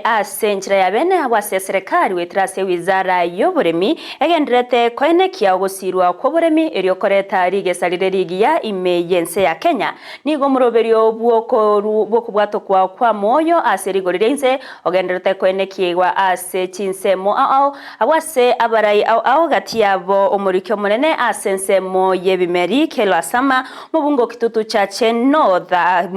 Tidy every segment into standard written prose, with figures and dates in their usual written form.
Asenjira ya bene abase serikali wetrase wizara y'uburemi egenderete koenekia gusirwa kwa buremi eriokoreta rigesalire rigia ime yense ya Kenya nigo muroberio bwoko bwatokwa kwa moyo aserigorirense ogenderete koenekiwa ase chinsemo ao awase abarai ao gatiabo omurikyo munene asensemo yebimeri kelwasama mubungo kitutu cha Chenotha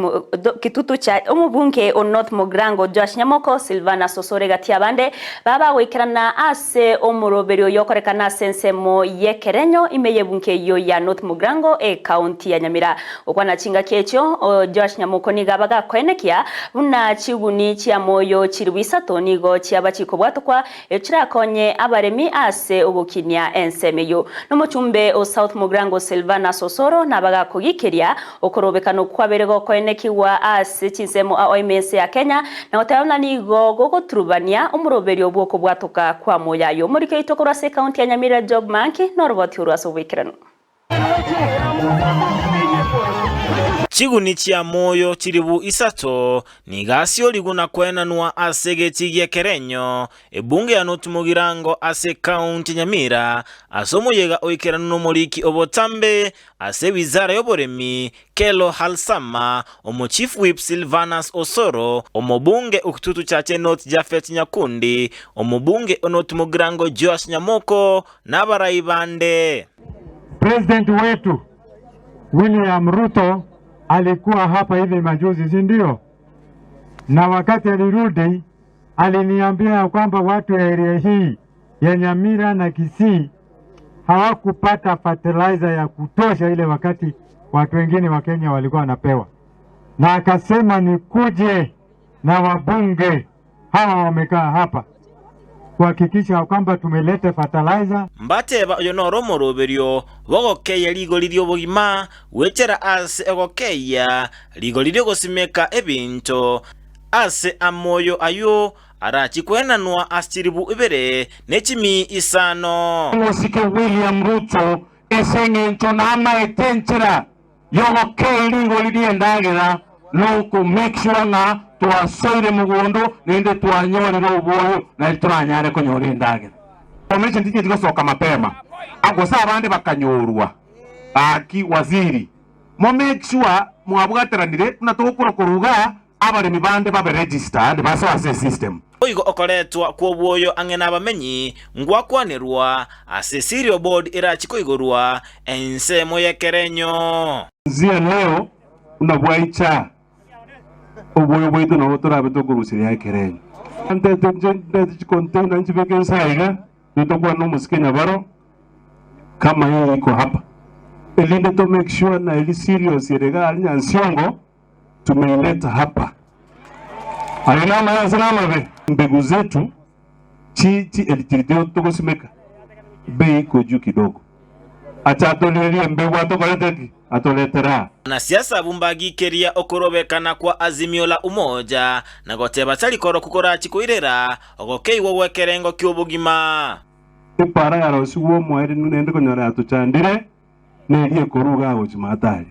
kitutu cha omubunge North Mugrango Josh Nyamoko Silvana Sosore gatiabande baba wikirana ase omuroberio yokorekana sensemo yekerenyo imeyebunke yo ya North Mugrango county ya Nyamira okwana chinga kecho Josh Nyamoko nigabaga kwenekia buna chiguni chia moyo chirwisato nigo chiaba chikobwatokwa ekirakonye abaremi ase obukinia ensemeyo nomuchumbe o South Mugrango Silvana Sosoro nabaga kugikeria okorobekano kwaberego kwenekiwa ase chinsemo OMS ya Kenya na otayona nigo gogo turubania umuroberio bwoko bwatoka kwa moyayo muri keitokora se county ya Nyamira job manki noroboti uraso wikirano chiguni chia moyo chiribu isato nigasio liguna kwenanwa asege chigie kerenyo ebunge ya North Mugrango ase county Nyamira asomo yega oikerano no moriki obotambe ase wizara y'oboremi Kelo Halsama omo chief whip Silvanus Osoro omobunge ukitutu chache North Jafet Nyakundi omobunge North Mugrango Josh Nyamoko na baraibande. President wetu William Ruto alikuwa hapa hivi majuzi, si ndio? Na wakati alirudi aliniambia kwamba watu ya area hii ya Nyamira na Kisii hawakupata fertilizer ya kutosha ile wakati watu wengine wa Kenya walikuwa wanapewa. Na akasema nikuje na wabunge hawa wamekaa hapa kuhakikisha kwamba tumeleta fertilizer. Mbate ba yonoro moroberio wogokeya ligolirio bogima wechera ase egokeya ligolirio gosimeka ebinto ase amoyo ayo arachi kwenanwa astiribu ibere nechimi isano Musike William Ruto esengento nama etenchera yogokeya ligolirio ndagera nuko make sure na tuwasoire mugondo nende tuwanyorera ubuyo na turanyare konyora endagera omeje ndike tigosoka mapema agosa abande bakanyorwa aki waziri mo make sure mwabwateranire na tokura kuruga abaremi bande babe registered baso system oigo okoretwa kwa ubuyo angena bamenyi ngwakwanirwa ase serial board irachiko igorwa ensemo yekerenyo zia leo unabwaicha ubuyo bwetu na turabe tokurusira yekerenyo ante container nchibeke saiga nitokwa no musikenya baro kama yeye iko hapa elinde to make sure na ili serious yerega alinyansiongo tumeileta hapa alina maana be mbegu zetu chichi elitirite tokosimeka bei iko juu kidogo acha atolelia mbegu atokoleteki atoletera na siasa bumbagi keria okorobekana kwa azimio la umoja na goteba chali koro kukora chikuirera ogokeiwo wekerengo kyobugima para ya rosuwo mwere nende konyora atuchandire nerie koruga gochimatari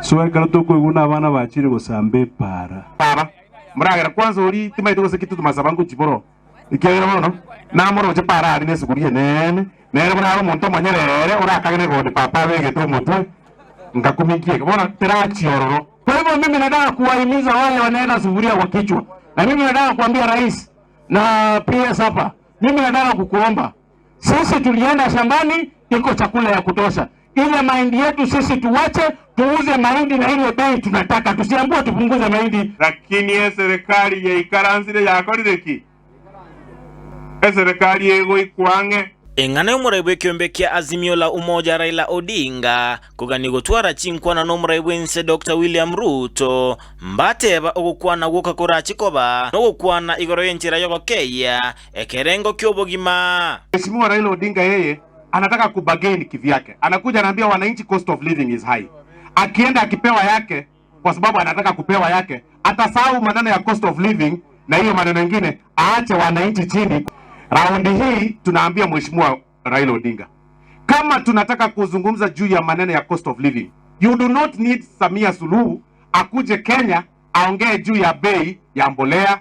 suwe kala toko iguna abana bachire gosambe para baba muragera kwanza uri timaito gose kitu tumasabangu chiboro ikera mono na moro che para ari nesukurie nene nere bana muntu manyerere urakagene gode papa bege to mutwe ngakumikie bona terachi ororo. Kwa hivyo mimi nataka kuwahimiza wale wanaenda sufuria kwa kichwa, na mimi nataka kuambia rais na PS hapa, mimi nataka kukuomba, sisi tulienda shambani, iko chakula ya kutosha. Ile mahindi yetu sisi tuwache, tuuze mahindi na ile bei tunataka, tusiambue tupunguze mahindi. Lakini serikali ya ikaranzire yakorireki serikali yego ikwange engane umuraibu kiombe kia azimio la umoja Raila Odinga kugani gotwara chinkwana no muraibu nse Dr. William Ruto mbateba ogukwana woka korachi koba ogukwana igoro yenchira yogokeya ekerengo kyobogima. Mheshimiwa Raila Odinga yeye anataka kubageni kivyake, anakuja anaambia wananchi cost of living is high. Akienda akipewa yake kwa sababu anataka kupewa yake, atasahau maneno ya cost of living na hiyo maneno mengine aache wananchi chini. Raundi hii tunaambia Mheshimiwa Raila Odinga, kama tunataka kuzungumza juu ya maneno ya cost of living, you do not need Samia Suluhu akuje Kenya aongee juu ya bei ya mbolea,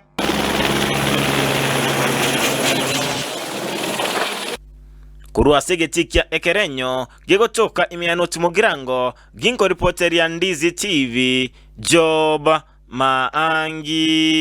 kurua segeti kia Ekerenyo gigotoka imiano timogirango ginko reporter ya Ndizi TV Job Maangi.